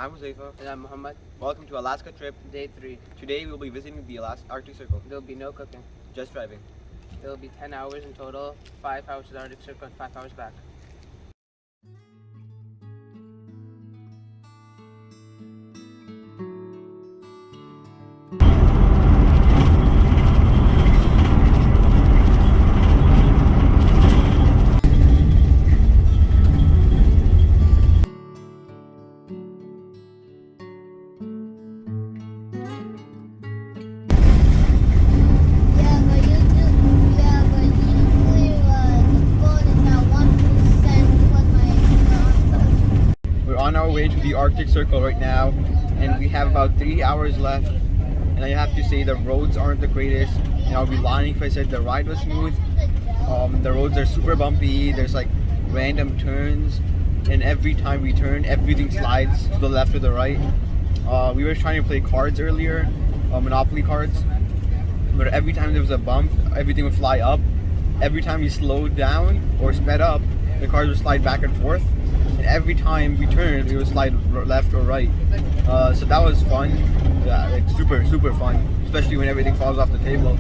I'm Huzaifa. And I'm Muhammad. Welcome to Alaska trip. Day 3. Today we'll be visiting the Arctic Circle. There'll be no cooking. Just driving. There'll be 10 hours in total, 5 hours to the Arctic Circle and 5 hours back. On our way to the Arctic Circle right now, and we have about 3 hours left, and I have to say the roads aren't the greatest, and I'll be lying if I said the ride was smooth. The roads are super bumpy, there's like random turns, and every time we turn everything slides to the left or the right. We were trying to play cards earlier, Monopoly cards, but every time there was a bump everything would fly up. Every time we slowed down or sped up, the cars would slide back and forth. And every time we turned, it would slide left or right. So that was fun. Yeah, like super fun, especially when everything falls off the table.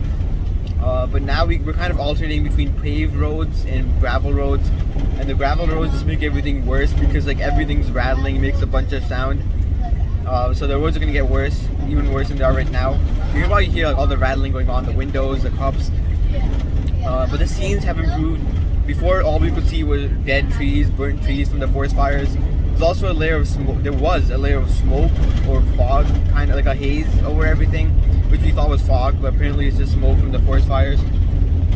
But now we're kind of alternating between paved roads and gravel roads. And the gravel roads just make everything worse because like everything's rattling, makes a bunch of sound. So the roads are gonna get worse, even worse than they are right now. You can probably hear like, all the rattling going on, the windows, the cups. But the scenes have improved. Before, all we could see were dead trees, burnt trees from the forest fires. There's also a layer of smoke. There was a layer of smoke or fog, kind of like a haze over everything, which we thought was fog, but apparently it's just smoke from the forest fires.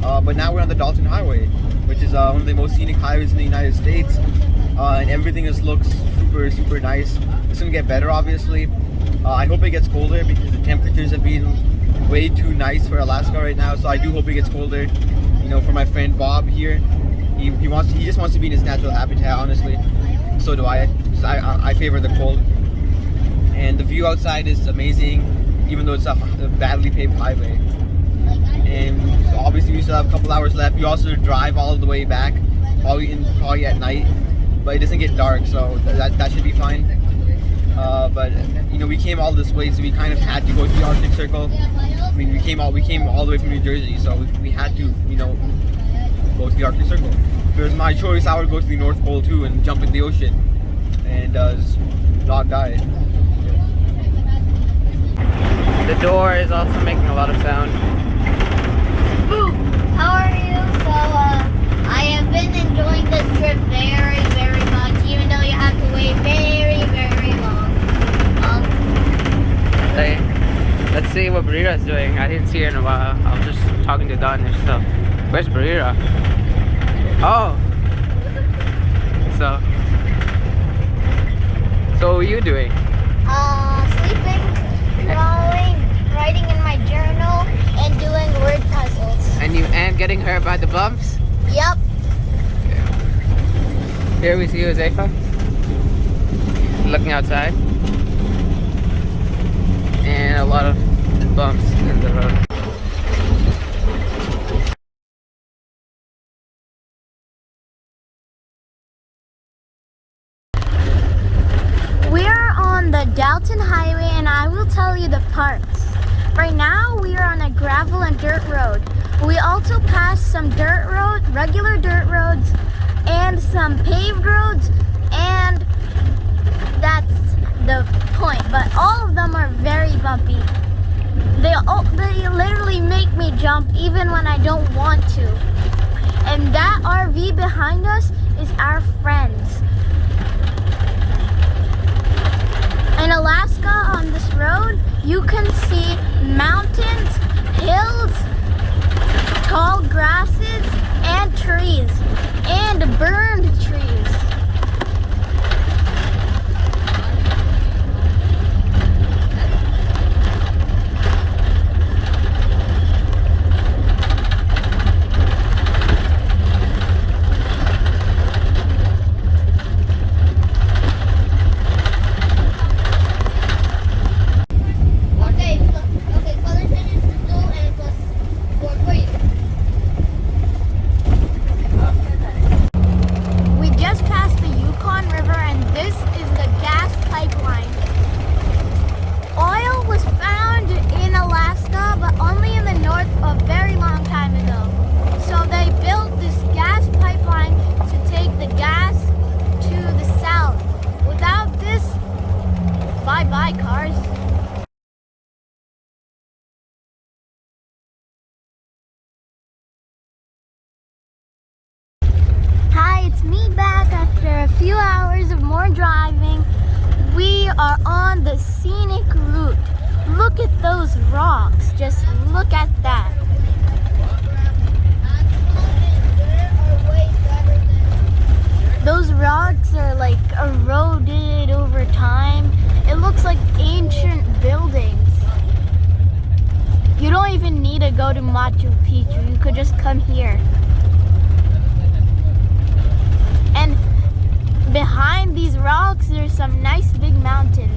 But now we're on the Dalton Highway, which is one of the most scenic highways in the United States, and everything just looks super nice. It's gonna get better, obviously. I hope it gets colder because the temperatures have been way too nice for Alaska right now. So I do hope it gets colder. You know, for my friend Bob here, he just wants to be in his natural habitat, honestly. So do I. I favor the cold. And the view outside is amazing, even though it's a badly paved highway. And obviously we still have a couple hours left. We also drive all the way back, probably at night, but it doesn't get dark, so that should be fine. But you know, we came all this way, so we kind of had to go to the Arctic Circle. I mean, we came all the way from New Jersey, so we had to, you know, go to the Arctic Circle. If it was my choice, I would go to the North Pole too and jump in the ocean and not die. The door is also making a lot of sound. Boo! How are you? So, I have been enjoying this trip very much, even though you have to wait very long. Let's see what Barira's doing. I didn't see her in a while. I was just talking to Don and stuff. Where's Barira? Oh! So what were you doing? Sleeping, drawing, writing in my journal, and doing word puzzles. And getting hurt by the bumps? Yep. Here we see Huzaifa looking outside. And a lot of bumps in the road. We are on the Dalton Highway, and I will tell you the parts. Right now we are on a gravel and dirt road. We also passed some dirt roads, regular dirt roads, and some paved roads, and that's the point. But all of them are very bumpy. They literally make me jump even when I don't want to. And that RV behind us is our friends. In Alaska, on this road, you can see mountains, hills, tall grasses, and trees, and burned trees. it's me back after a few hours of more driving. We are on the Scenic Route. Look at those rocks. Just look at that. Those rocks are like eroded over time. It looks like ancient buildings. You don't even need to go to Machu Picchu. You could just come here. And behind these rocks, there's some nice big mountains.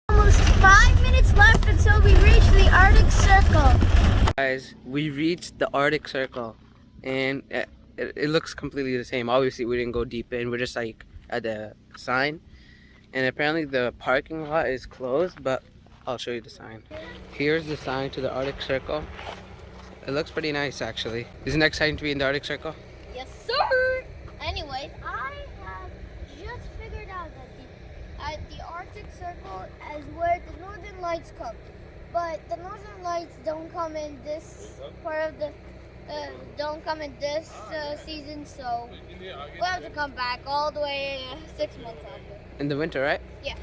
Almost 5 minutes left until we reach the Arctic Circle. Guys, we reached the Arctic Circle, and it looks completely the same. Obviously, we didn't go deep in. We're just like at the sign, and apparently the parking lot is closed, but I'll show you the sign. Here's the sign to the Arctic Circle. It looks pretty nice, actually. Isn't it exciting to be in the Arctic Circle? Yes, sir. Anyways, I have just figured out that the Arctic Circle is where the Northern Lights come. But the Northern Lights don't come in this part of the season, so we'll have to come back all the way 6 months after. In the winter, right? Yeah.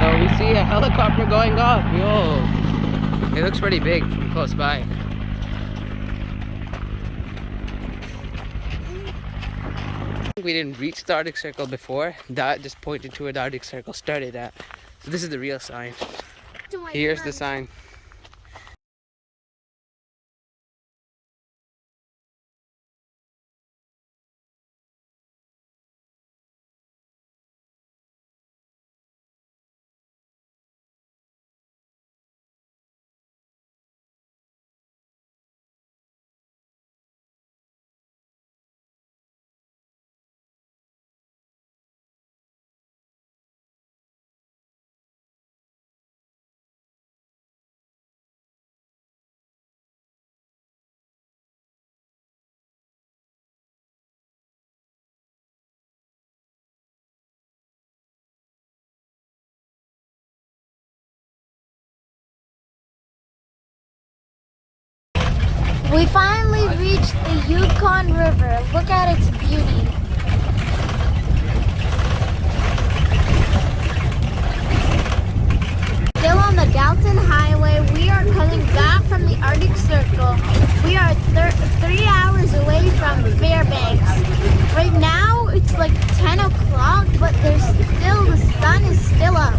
So we see a helicopter going off. Yo, it looks pretty big from close by. We didn't reach the Arctic Circle before. That just pointed to where the Arctic Circle started at. So this is the real sign. Here's the sign. We finally reached the Yukon River. Look at its beauty. Still on the Dalton Highway, we are coming back from the Arctic Circle. We are 3 hours away from Fairbanks. Right now, it's like 10 o'clock, but the sun is still up.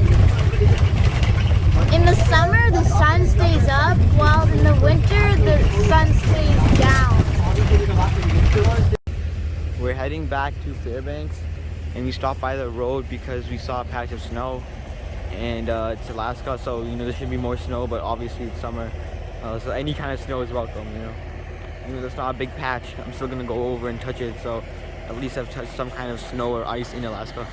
In the summer, the sun stays up, while in the winter, the sun stays down. We're heading back to Fairbanks, and we stopped by the road because we saw a patch of snow, and it's Alaska, so there should be more snow, but obviously it's summer, so any kind of snow is welcome. There's not a big patch. I'm still gonna go over and touch it, so at least I've touched some kind of snow or ice in Alaska.